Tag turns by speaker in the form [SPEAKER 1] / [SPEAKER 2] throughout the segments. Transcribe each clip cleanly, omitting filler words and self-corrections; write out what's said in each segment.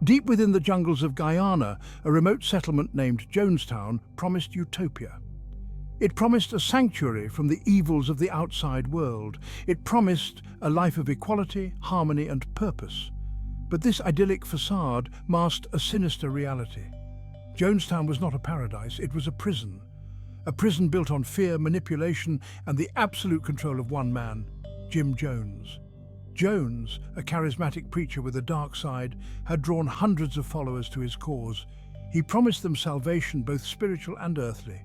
[SPEAKER 1] Deep within the jungles of Guyana, a remote settlement named Jonestown promised utopia. It promised a sanctuary from the evils of the outside world. It promised a life of equality, harmony, and purpose. But this idyllic facade masked a sinister reality. Jonestown was not a paradise, it was a prison. A prison built on fear, manipulation, and the absolute control of one man, Jim Jones. Jones, a charismatic preacher with a dark side, had drawn hundreds of followers to his cause. He promised them salvation, both spiritual and earthly.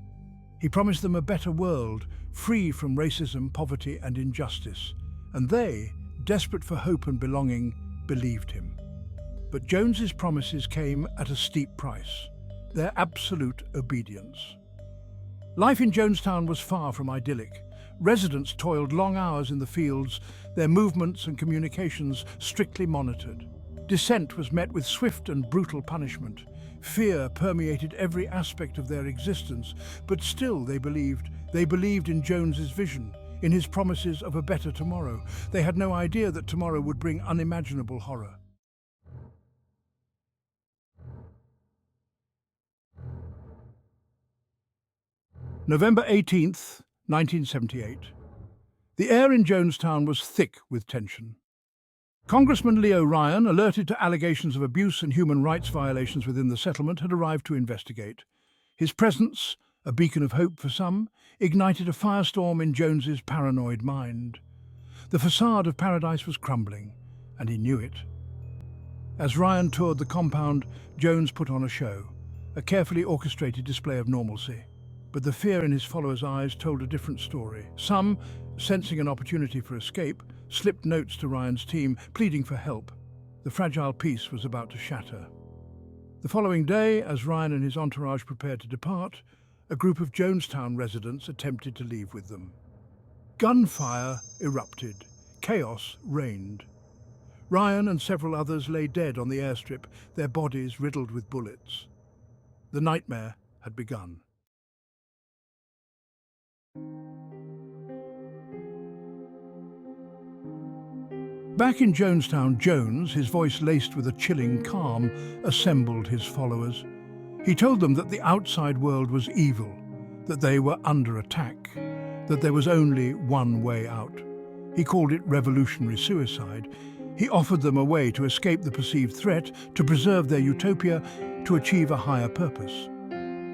[SPEAKER 1] He promised them a better world, free from racism, poverty, and injustice. And they, desperate for hope and belonging, believed him. But Jones's promises came at a steep price: their absolute obedience. Life in Jonestown was far from idyllic. Residents toiled long hours in the fields, their movements and communications strictly monitored. Dissent was met with swift and brutal punishment. Fear permeated every aspect of their existence, but still they believed in Jones's vision, in his promises of a better tomorrow. They had no idea that tomorrow would bring unimaginable horror. November 18th, 1978. The air in Jonestown was thick with tension. Congressman Leo Ryan, alerted to allegations of abuse and human rights violations within the settlement, had arrived to investigate. His presence, a beacon of hope for some, ignited a firestorm in Jones's paranoid mind. The facade of paradise was crumbling, and he knew it. As Ryan toured the compound, Jones put on a show, a carefully orchestrated display of normalcy. But the fear in his followers' eyes told a different story. Some, sensing an opportunity for escape, slipped notes to Ryan's team, pleading for help. The fragile peace was about to shatter. The following day, as Ryan and his entourage prepared to depart, a group of Jonestown residents attempted to leave with them. Gunfire erupted. Chaos reigned. Ryan and several others lay dead on the airstrip, their bodies riddled with bullets. The nightmare had begun. Back in Jonestown, Jones, his voice laced with a chilling calm, assembled his followers. He told them that the outside world was evil, that they were under attack, that there was only one way out. He called it revolutionary suicide. He offered them a way to escape the perceived threat, to preserve their utopia, to achieve a higher purpose.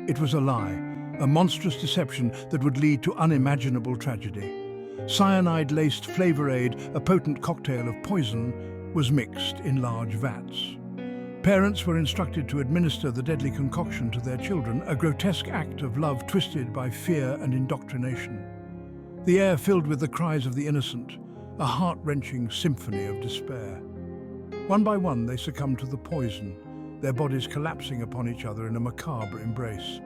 [SPEAKER 1] It was a lie, a monstrous deception that would lead to unimaginable tragedy. Cyanide-laced flavor aid, a potent cocktail of poison, was mixed in large vats. Parents were instructed to administer the deadly concoction to their children, a grotesque act of love twisted by fear and indoctrination. The air filled with the cries of the innocent, a heart-wrenching symphony of despair. One by one, they succumbed to the poison, their bodies collapsing upon each other in a macabre embrace.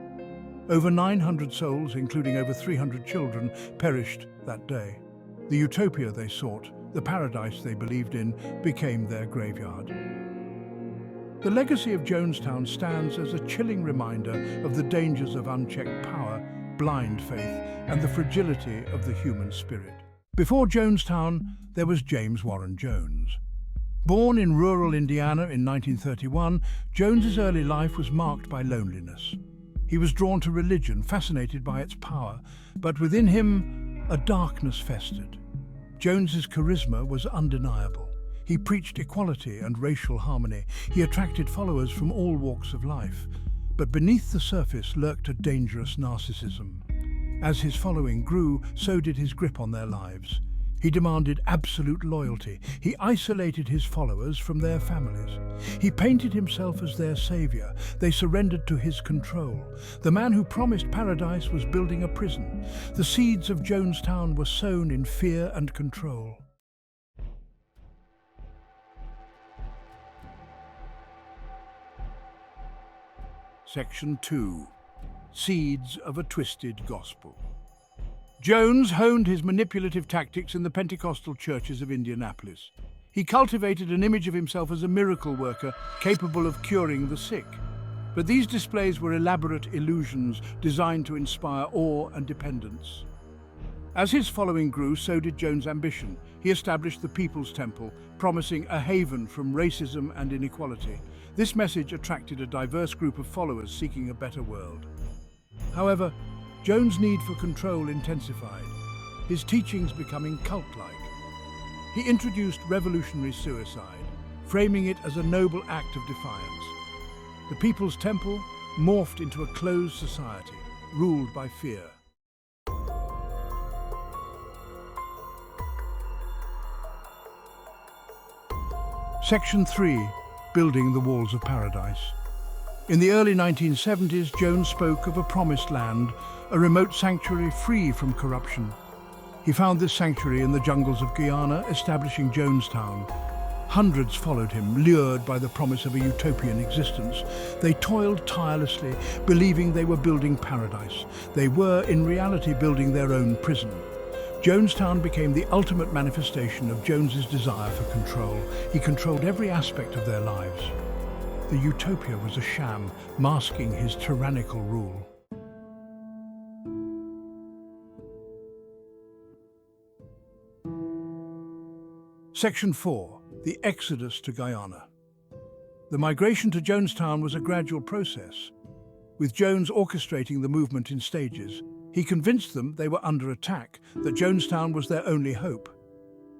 [SPEAKER 1] Over 900 souls, including over 300 children, perished that day. The utopia they sought, the paradise they believed in, became their graveyard. The legacy of Jonestown stands as a chilling reminder of the dangers of unchecked power, blind faith, and the fragility of the human spirit. Before Jonestown, there was James Warren Jones. Born in rural Indiana in 1931, Jones's early life was marked by loneliness. He was drawn to religion, fascinated by its power, but within him, a darkness festered. Jones's charisma was undeniable. He preached equality and racial harmony. He attracted followers from all walks of life. But beneath the surface lurked a dangerous narcissism. As his following grew, so did his grip on their lives. He demanded absolute loyalty. He isolated his followers from their families. He painted himself as their savior. They surrendered to his control. The man who promised paradise was building a prison. The seeds of Jonestown were sown in fear and control. Section 2. Seeds of a Twisted Gospel. Jones honed his manipulative tactics in the Pentecostal churches of Indianapolis. He cultivated an image of himself as a miracle worker capable of curing the sick. But these displays were elaborate illusions designed to inspire awe and dependence. As his following grew, so did Jones' ambition. He established the People's Temple, promising a haven from racism and inequality. This message attracted a diverse group of followers seeking a better world. However, Jones' need for control intensified, his teachings becoming cult-like. He introduced revolutionary suicide, framing it as a noble act of defiance. The People's Temple morphed into a closed society, ruled by fear. Section 3. Building the Walls of Paradise. In the early 1970s, Jones spoke of a promised land, a remote sanctuary free from corruption. He found this sanctuary in the jungles of Guyana, establishing Jonestown. Hundreds followed him, lured by the promise of a utopian existence. They toiled tirelessly, believing they were building paradise. They were, in reality, building their own prison. Jonestown became the ultimate manifestation of Jones's desire for control. He controlled every aspect of their lives. The utopia was a sham, masking his tyrannical rule. Section 4. The Exodus to Guyana. The migration to Jonestown was a gradual process. With Jones orchestrating the movement in stages, he convinced them they were under attack, that Jonestown was their only hope.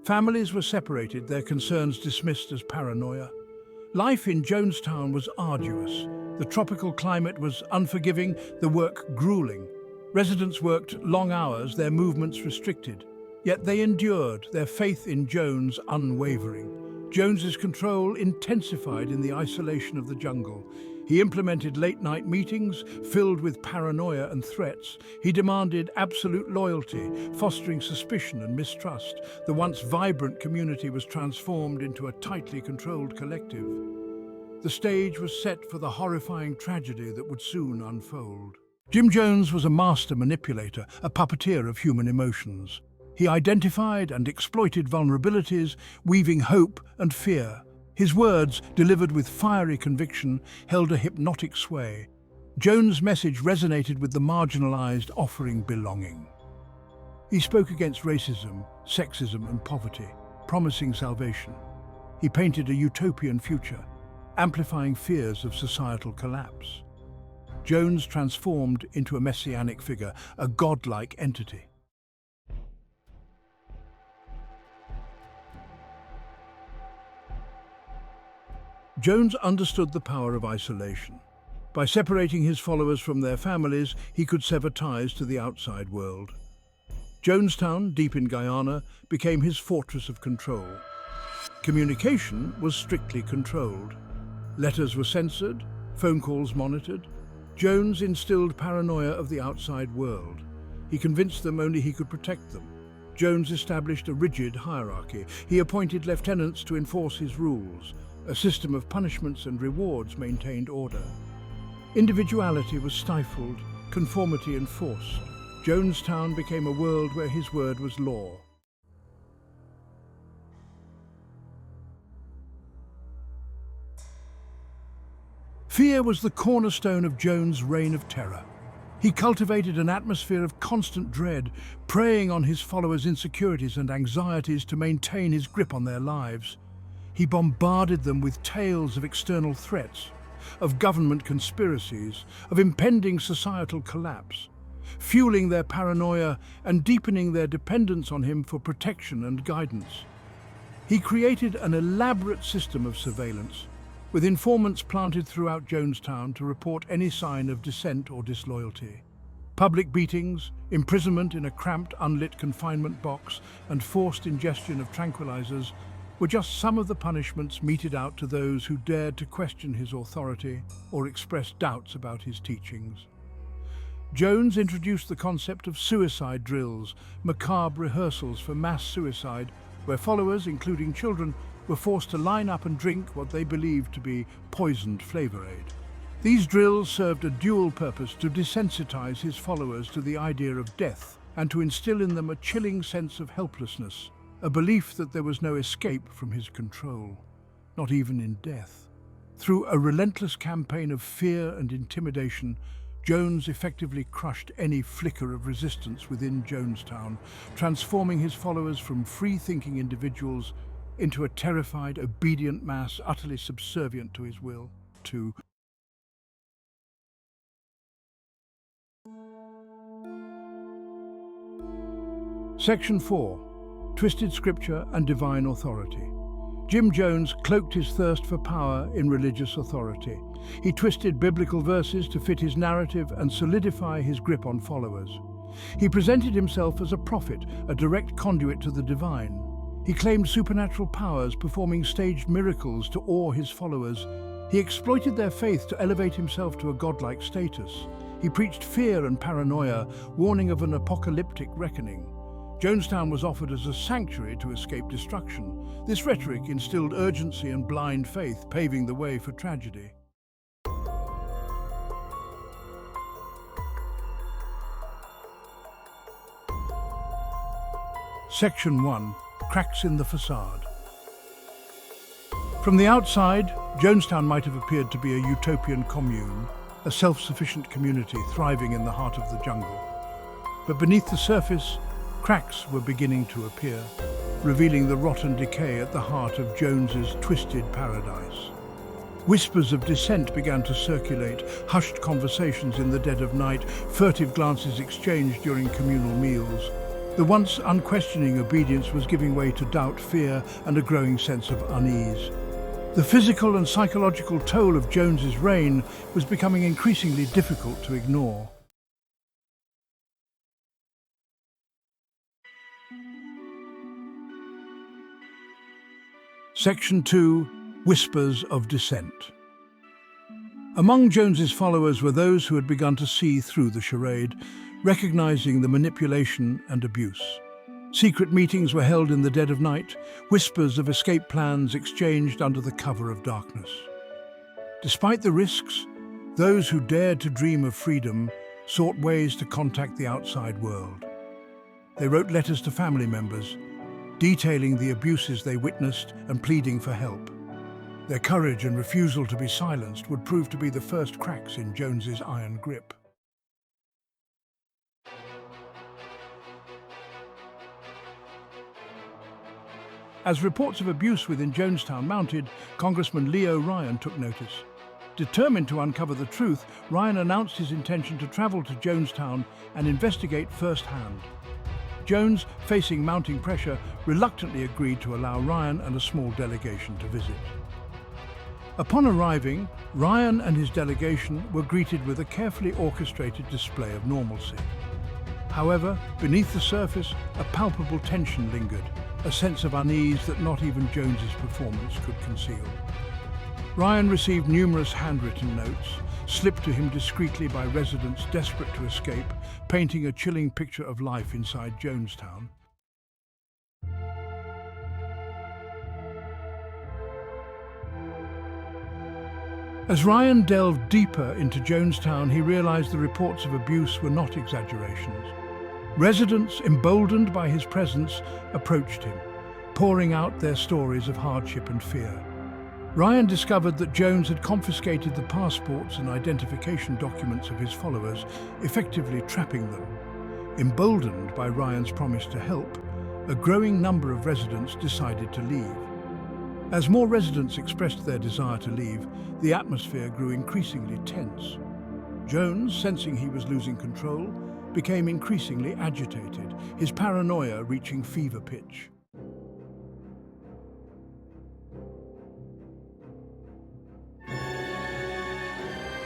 [SPEAKER 1] Families were separated, their concerns dismissed as paranoia. Life in Jonestown was arduous. The tropical climate was unforgiving, the work grueling. Residents worked long hours, their movements restricted. Yet they endured, their faith in Jones unwavering. Jones's control intensified in the isolation of the jungle. He implemented late-night meetings filled with paranoia and threats. He demanded absolute loyalty, fostering suspicion and mistrust. The once vibrant community was transformed into a tightly controlled collective. The stage was set for the horrifying tragedy that would soon unfold. Jim Jones was a master manipulator, a puppeteer of human emotions. He identified and exploited vulnerabilities, weaving hope and fear. His words, delivered with fiery conviction, held a hypnotic sway. Jones' message resonated with the marginalized, offering belonging. He spoke against racism, sexism, and poverty, promising salvation. He painted a utopian future, amplifying fears of societal collapse. Jones transformed into a messianic figure, a godlike entity. Jones understood the power of isolation. By separating his followers from their families, he could sever ties to the outside world. Jonestown, deep in Guyana, became his fortress of control. Communication was strictly controlled. Letters were censored, phone calls monitored. Jones instilled paranoia of the outside world. He convinced them only he could protect them. Jones established a rigid hierarchy. He appointed lieutenants to enforce his rules. A system of punishments and rewards maintained order. Individuality was stifled, conformity enforced. Jonestown became a world where his word was law. Fear was the cornerstone of Jones' reign of terror. He cultivated an atmosphere of constant dread, preying on his followers' insecurities and anxieties to maintain his grip on their lives. He bombarded them with tales of external threats, of government conspiracies, of impending societal collapse, fueling their paranoia and deepening their dependence on him for protection and guidance. He created an elaborate system of surveillance, with informants planted throughout Jonestown to report any sign of dissent or disloyalty. Public beatings, imprisonment in a cramped, unlit confinement box, and forced ingestion of tranquilizers were just some of the punishments meted out to those who dared to question his authority or express doubts about his teachings. Jones introduced the concept of suicide drills, macabre rehearsals for mass suicide, where followers, including children, were forced to line up and drink what they believed to be poisoned flavor aid. These drills served a dual purpose: to desensitize his followers to the idea of death and to instill in them a chilling sense of helplessness, a belief that there was no escape from his control, not even in death. Through a relentless campaign of fear and intimidation, Jones effectively crushed any flicker of resistance within Jonestown, transforming his followers from free-thinking individuals into a terrified, obedient mass utterly subservient to his will. to. Section 4. Twisted Scripture and Divine Authority. Jim Jones cloaked his thirst for power in religious authority. He twisted biblical verses to fit his narrative and solidify his grip on followers. He presented himself as a prophet, a direct conduit to the divine. He claimed supernatural powers, performing staged miracles to awe his followers. He exploited their faith to elevate himself to a godlike status. He preached fear and paranoia, warning of an apocalyptic reckoning. Jonestown was offered as a sanctuary to escape destruction. This rhetoric instilled urgency and blind faith, paving the way for tragedy. Section 1. Cracks in the facade. From the outside, Jonestown might have appeared to be a utopian commune, a self-sufficient community thriving in the heart of the jungle. But beneath the surface, cracks were beginning to appear, revealing the rotten decay at the heart of Jones's twisted paradise. Whispers of dissent began to circulate, hushed conversations in the dead of night, furtive glances exchanged during communal meals. The once unquestioning obedience was giving way to doubt, fear, and a growing sense of unease. The physical and psychological toll of Jones's reign was becoming increasingly difficult to ignore. Section 2. Whispers of Dissent. Among Jones's followers were those who had begun to see through the charade, recognizing the manipulation and abuse. Secret meetings were held in the dead of night, whispers of escape plans exchanged under the cover of darkness. Despite the risks, those who dared to dream of freedom sought ways to contact the outside world. They wrote letters to family members, detailing the abuses they witnessed and pleading for help. Their courage and refusal to be silenced would prove to be the first cracks in Jones's iron grip. As reports of abuse within Jonestown mounted, Congressman Leo Ryan took notice. Determined to uncover the truth, Ryan announced his intention to travel to Jonestown and investigate firsthand. Jones, facing mounting pressure, reluctantly agreed to allow Ryan and a small delegation to visit. Upon arriving, Ryan and his delegation were greeted with a carefully orchestrated display of normalcy. However, beneath the surface, a palpable tension lingered, a sense of unease that not even Jones's performance could conceal. Ryan received numerous handwritten notes, slipped to him discreetly by residents desperate to escape, painting a chilling picture of life inside Jonestown. As Ryan delved deeper into Jonestown, he realized the reports of abuse were not exaggerations. Residents, emboldened by his presence, approached him, pouring out their stories of hardship and fear. Ryan discovered that Jones had confiscated the passports and identification documents of his followers, effectively trapping them. Emboldened by Ryan's promise to help, a growing number of residents decided to leave. As more residents expressed their desire to leave, the atmosphere grew increasingly tense. Jones, sensing he was losing control, became increasingly agitated, his paranoia reaching fever pitch.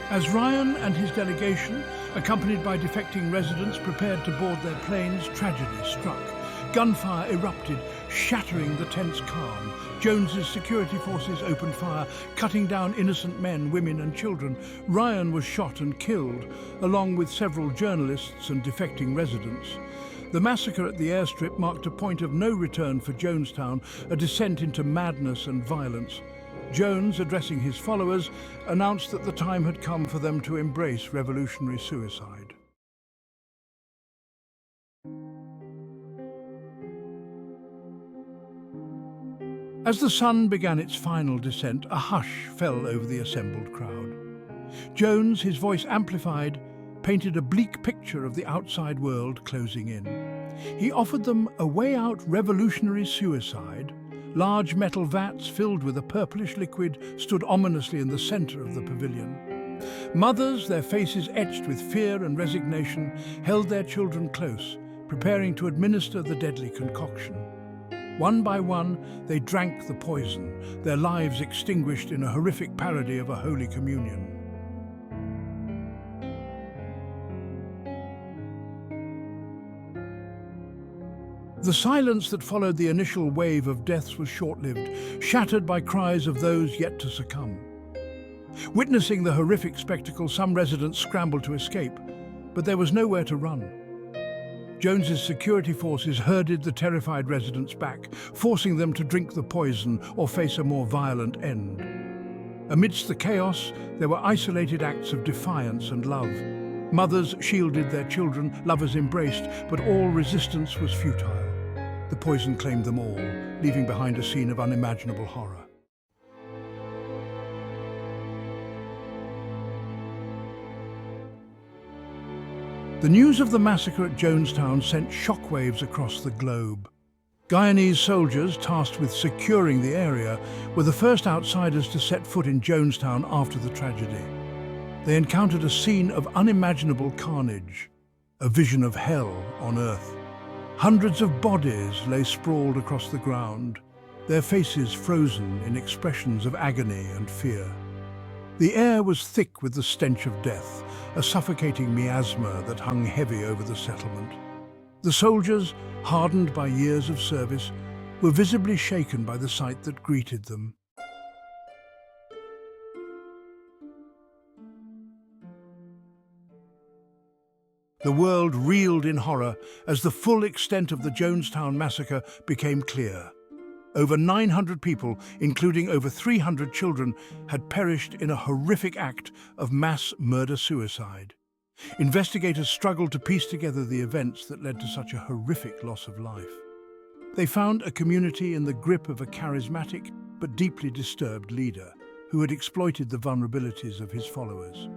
[SPEAKER 1] As Ryan and his delegation, accompanied by defecting residents, prepared to board their planes, tragedy struck. Gunfire erupted, shattering the tense calm. Jones's security forces opened fire, cutting down innocent men, women and children. Ryan was shot and killed, along with several journalists and defecting residents. The massacre at the airstrip marked a point of no return for Jonestown, a descent into madness and violence. Jones, addressing his followers, announced that the time had come for them to embrace revolutionary suicide. As the sun began its final descent, a hush fell over the assembled crowd. Jones, his voice amplified, painted a bleak picture of the outside world closing in. He offered them a way out revolutionary suicide, Large metal vats filled with a purplish liquid stood ominously in the center of the pavilion. Mothers, their faces etched with fear and resignation, held their children close, preparing to administer the deadly concoction. One by one, they drank the poison, their lives extinguished in a horrific parody of a Holy Communion. The silence that followed the initial wave of deaths was short-lived, shattered by cries of those yet to succumb. Witnessing the horrific spectacle, some residents scrambled to escape, but there was nowhere to run. Jones's security forces herded the terrified residents back, forcing them to drink the poison or face a more violent end. Amidst the chaos, there were isolated acts of defiance and love. Mothers shielded their children, lovers embraced, but all resistance was futile. The poison claimed them all, leaving behind a scene of unimaginable horror. The news of the massacre at Jonestown sent shockwaves across the globe. Guyanese soldiers, tasked with securing the area, were the first outsiders to set foot in Jonestown after the tragedy. They encountered a scene of unimaginable carnage, a vision of hell on earth. Hundreds of bodies lay sprawled across the ground, their faces frozen in expressions of agony and fear. The air was thick with the stench of death, a suffocating miasma that hung heavy over the settlement. The soldiers, hardened by years of service, were visibly shaken by the sight that greeted them. The world reeled in horror as the full extent of the Jonestown Massacre became clear. Over 900 people, including over 300 children, had perished in a horrific act of mass murder-suicide. Investigators struggled to piece together the events that led to such a horrific loss of life. They found a community in the grip of a charismatic but deeply disturbed leader who had exploited the vulnerabilities of his followers.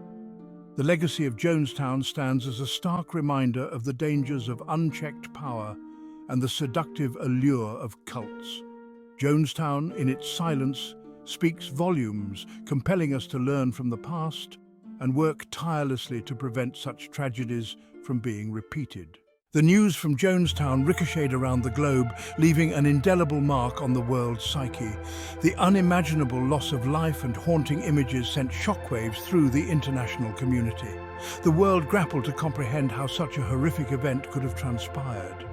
[SPEAKER 1] The legacy of Jonestown stands as a stark reminder of the dangers of unchecked power and the seductive allure of cults. Jonestown, in its silence, speaks volumes, compelling us to learn from the past and work tirelessly to prevent such tragedies from being repeated. The news from Jonestown ricocheted around the globe, leaving an indelible mark on the world's psyche. The unimaginable loss of life and haunting images sent shockwaves through the international community. The world grappled to comprehend how such a horrific event could have transpired.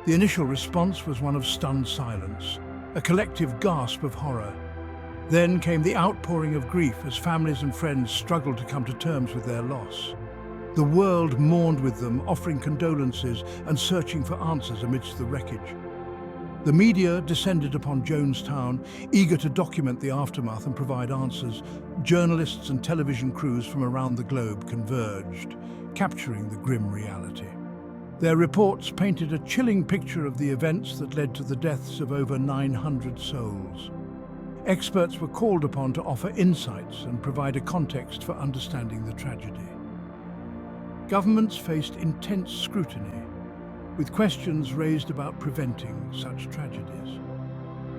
[SPEAKER 1] The initial response was one of stunned silence, a collective gasp of horror. Then came the outpouring of grief as families and friends struggled to come to terms with their loss. The world mourned with them, offering condolences and searching for answers amidst the wreckage. The media descended upon Jonestown, eager to document the aftermath and provide answers. Journalists and television crews from around the globe converged, capturing the grim reality. Their reports painted a chilling picture of the events that led to the deaths of over 900 souls. Experts were called upon to offer insights and provide a context for understanding the tragedy. Governments faced intense scrutiny, with questions raised about preventing such tragedies.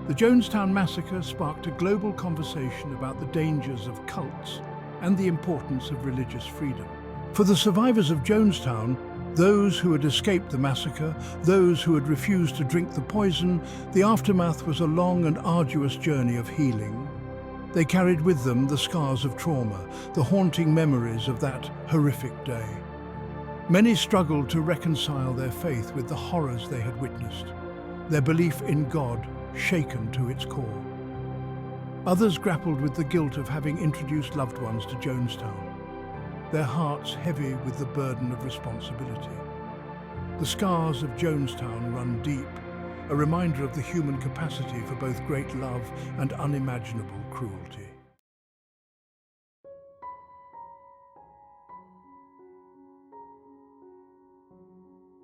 [SPEAKER 1] The Jonestown Massacre sparked a global conversation about the dangers of cults and the importance of religious freedom. For the survivors of Jonestown, those who had escaped the massacre, those who had refused to drink the poison, the aftermath was a long and arduous journey of healing. They carried with them the scars of trauma, the haunting memories of that horrific day. Many struggled to reconcile their faith with the horrors they had witnessed, their belief in God shaken to its core. Others grappled with the guilt of having introduced loved ones to Jonestown, their hearts heavy with the burden of responsibility. The scars of Jonestown run deep, a reminder of the human capacity for both great love and unimaginable cruelty.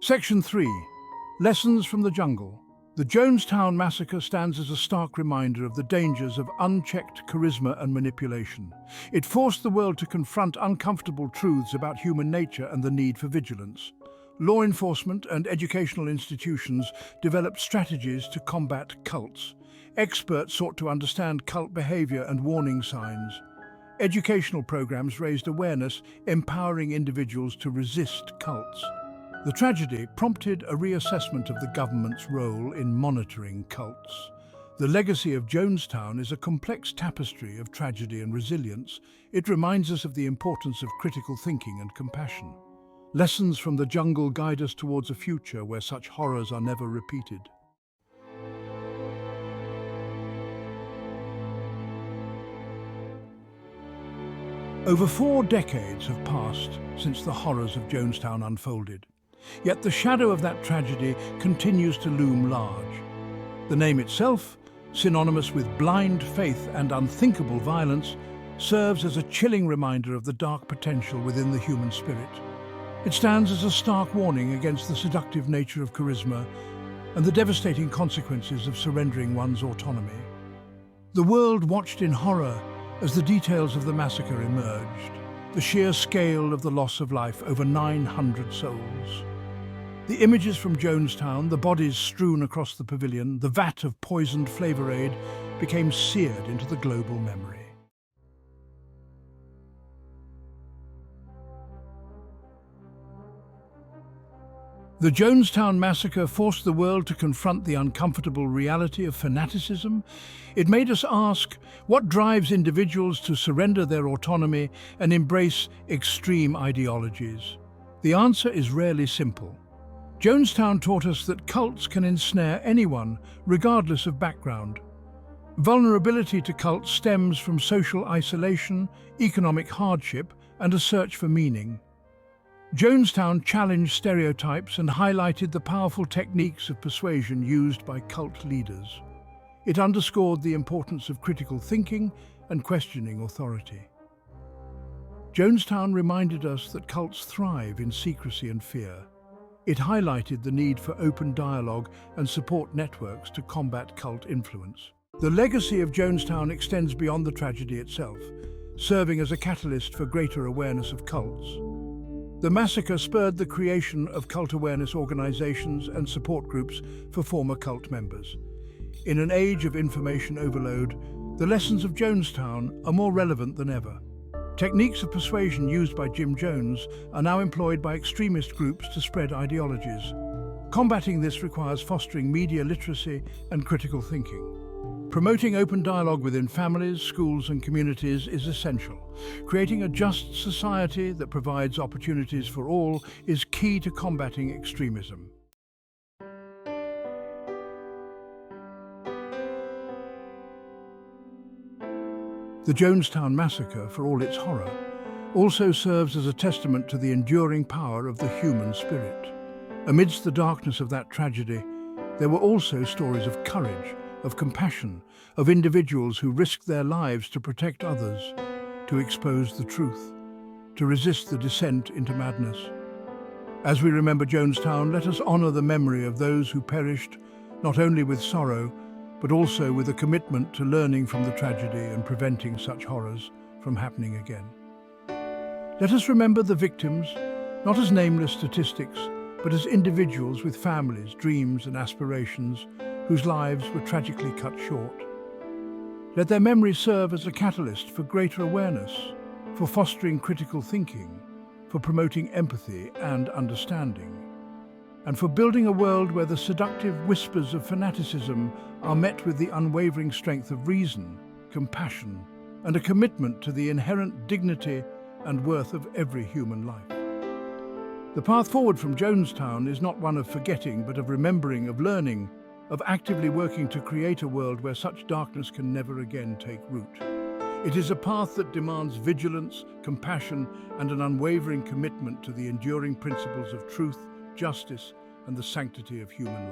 [SPEAKER 1] Section 3. Lessons from the Jungle. The Jonestown Massacre stands as a stark reminder of the dangers of unchecked charisma and manipulation. It forced the world to confront uncomfortable truths about human nature and the need for vigilance. Law enforcement and educational institutions developed strategies to combat cults, experts sought to understand cult behavior and warning signs. Educational programs raised awareness, empowering individuals to resist cults. The tragedy prompted a reassessment of the government's role in monitoring cults. The legacy of Jonestown is a complex tapestry of tragedy and resilience. It reminds us of the importance of critical thinking and compassion. Lessons from the jungle guide us towards a future where such horrors are never repeated. Over 4 decades have passed since the horrors of Jonestown unfolded. Yet the shadow of that tragedy continues to loom large. The name itself, synonymous with blind faith and unthinkable violence, serves as a chilling reminder of the dark potential within the human spirit. It stands as a stark warning against the seductive nature of charisma and the devastating consequences of surrendering one's autonomy. The world watched in horror as the details of the massacre emerged, the sheer scale of the loss of life, over 900 souls. The images from Jonestown, the bodies strewn across the pavilion, the vat of poisoned flavor aid, became seared into the global memory. The Jonestown Massacre forced the world to confront the uncomfortable reality of fanaticism. It made us ask, what drives individuals to surrender their autonomy and embrace extreme ideologies? The answer is rarely simple. Jonestown taught us that cults can ensnare anyone, regardless of background. Vulnerability to cults stems from social isolation, economic hardship, and a search for meaning. Jonestown challenged stereotypes and highlighted the powerful techniques of persuasion used by cult leaders. It underscored the importance of critical thinking and questioning authority. Jonestown reminded us that cults thrive in secrecy and fear. It highlighted the need for open dialogue and support networks to combat cult influence. The legacy of Jonestown extends beyond the tragedy itself, serving as a catalyst for greater awareness of cults. The massacre spurred the creation of cult awareness organizations and support groups for former cult members. In an age of information overload, the lessons of Jonestown are more relevant than ever. Techniques of persuasion used by Jim Jones are now employed by extremist groups to spread ideologies. Combating this requires fostering media literacy and critical thinking. Promoting open dialogue within families, schools and communities is essential. Creating a just society that provides opportunities for all is key to combating extremism. The Jonestown Massacre, for all its horror, also serves as a testament to the enduring power of the human spirit. Amidst the darkness of that tragedy, there were also stories of courage, of compassion, of individuals who risked their lives to protect others, to expose the truth, to resist the descent into madness. As we remember Jonestown, let us honor the memory of those who perished, not only with sorrow, but also with a commitment to learning from the tragedy and preventing such horrors from happening again. Let us remember the victims, not as nameless statistics, but as individuals with families, dreams and aspirations whose lives were tragically cut short. Let their memory serve as a catalyst for greater awareness, for fostering critical thinking, for promoting empathy and understanding, and for building a world where the seductive whispers of fanaticism are met with the unwavering strength of reason, compassion, and a commitment to the inherent dignity and worth of every human life. The path forward from Jonestown is not one of forgetting, but of remembering, of learning, of actively working to create a world where such darkness can never again take root. It is a path that demands vigilance, compassion, and an unwavering commitment to the enduring principles of truth, justice, and the sanctity of human life.